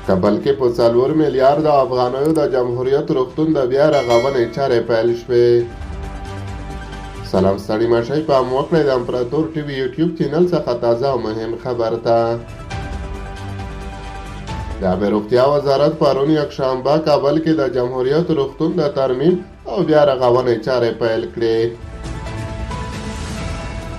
کابل کې په 4 میلیارډ افغانیو د جمهوریت روغتون د بیا رغونې چارې پیل شوې. سلام ستړي مه شئ، پام وکړئ د امپراتور ټي وي یوټیوب چینل څخه تازه او مهم خبر ته. د عامه روغتیا وزارت پرون یکشنبه کابل کې د جمهوریت روغتون د ترمیم او بیا رغونې چارې پیل کړې.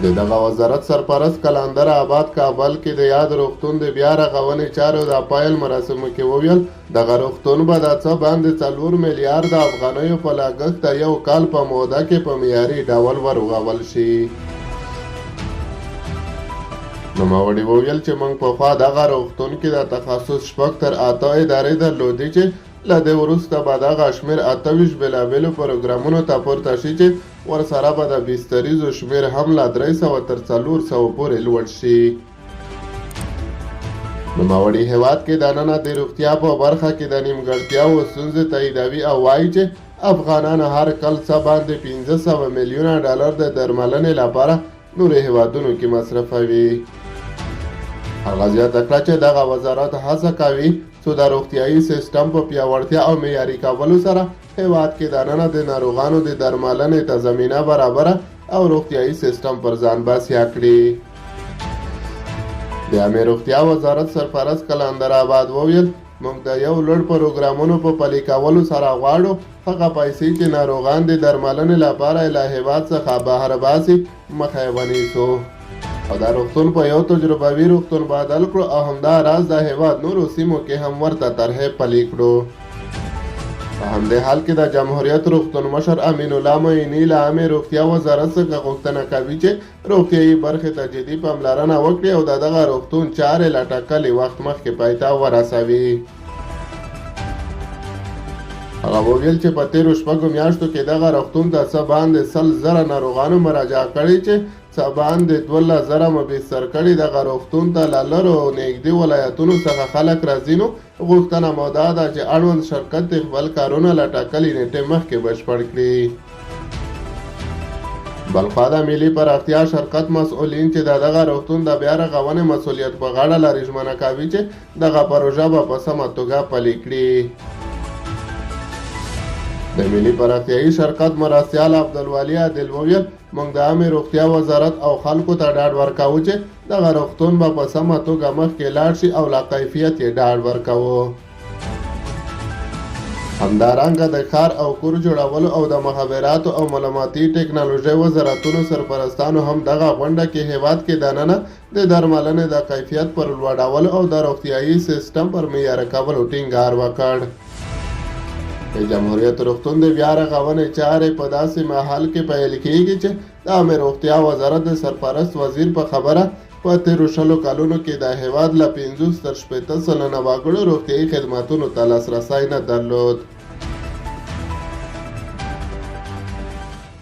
د دغه وزارت سرپرست کلندر آباد کابل کې د یاد روغتون د بیا رغونې چارو د پیل مراسمو کې وویل دغه روغتون به د څه باندې 4 میلیارډ افغانیو په لګښت د یو کال په موده کې په معیاري ډول ورغول شي. نوموړي وویل چې موږ پخوا دغه روغتون کې د تخصص 6 تر 8 ادارې درلودې چې له دې وروسته به دغه شمېر 28 بېلابېلو پروګرامونو ته پورته شي چې ورسره به د بستریزو شمېر هم له 300 تر 400 پورې لوړ شي. نوموړي هېواد کې دننه د روغتیا په برخه کې د نیمګړتیاوو ستونزې تاییدوي او وایي چې افغانان هر کال څه باندې 500 میلیونه ډالر د درملنې لپاره نورو هېوادونو کې مصرفوي. هغه زیاته کړه چې دغه وزارت هڅه کوي څو د روغتیایي سیستم په پیاوړتیا او معیاري کولو سره هېواد کې دننه د ناروغانو د درملنې ته زمینه برابره او روغتیایي سیستم پر ځان بسیا کړي. د عامه روغتیا وزارت سرپرست کلندر آباد وویل موږ د یو لوړ پروګرامونو په پلي کولو سره غواړو هغه پیسې چې ناروغان د درملنې لپاره له هېواد څخه بهر باسي مخه یې ونیسو او دا روغتون په یو تجربوي روغتون بدل کړو او همداراز د هېواد نورو سیمو کې هم ورته طرحې پلي کړو. په همدې حال کې د جمهوریت روغتون مشر امین الله معیني له عامه روغتیا وزارت څخه غوښتنه کوي چې روغتیایي برخې ته جدي پاملرنه وکړي او دغه روغتون چارې له ټاکلي وخت مخکې پای ته ورسوي. هغه وویل چې په تېرو 6 میاشتو کې دغه روغتون ته څه باندې 100,000 ناروغانو مراجعه کړې چې څه باندې 12,000 مبصر کړي. دغه روغتون ته له لرو او نږدې ولایتونو څخه خلک راځي نو غوښتنه مو دا ده چې اړوند شرکت د خپل کارونه له ټاکلې نیټې مخکې بشپړ کړي. بلخوا د ملي پراختیا شرکت مسؤلین چې دغه روغتون د بیا رغونې مسؤلیت په غاړه لري ژمنه کوي چې دغه پروژه به په سمه توګه پلي کړي. د ملي پراختیایي شرکت مرستیال عبدالولي عادل وویل موږ د عامه روغتیا وزارت او خلکو ته ډاډ ورکوو چې دغه روغتون به په سمه توګه مخکې لاړ شي او له کیفیت یې ډاډ ورکوو. همدارنګه د ښار او کور جوړولو او د مخابراتو او معلوماتي ټکنالوژۍ وزارتونو سرپرستانو هم دغه غونډه کې هېواد کې دننه د درملنې د کیفیت پر لوړولو او د روغتیایي سیستم پر معیاري کولو ټینګار وکړ. د جمهوریت روغتون د بیا رغونې چارې په داسې مهال کې پیل کېږي چې د عامه روغتیا وزارت د سرپرست وزیر په خبره په تېرو 20 کلونو کې د هېواد له 50 تر 60 سلنه وګړو روغتیایي خدماتو ته لاسرسی نه درلود.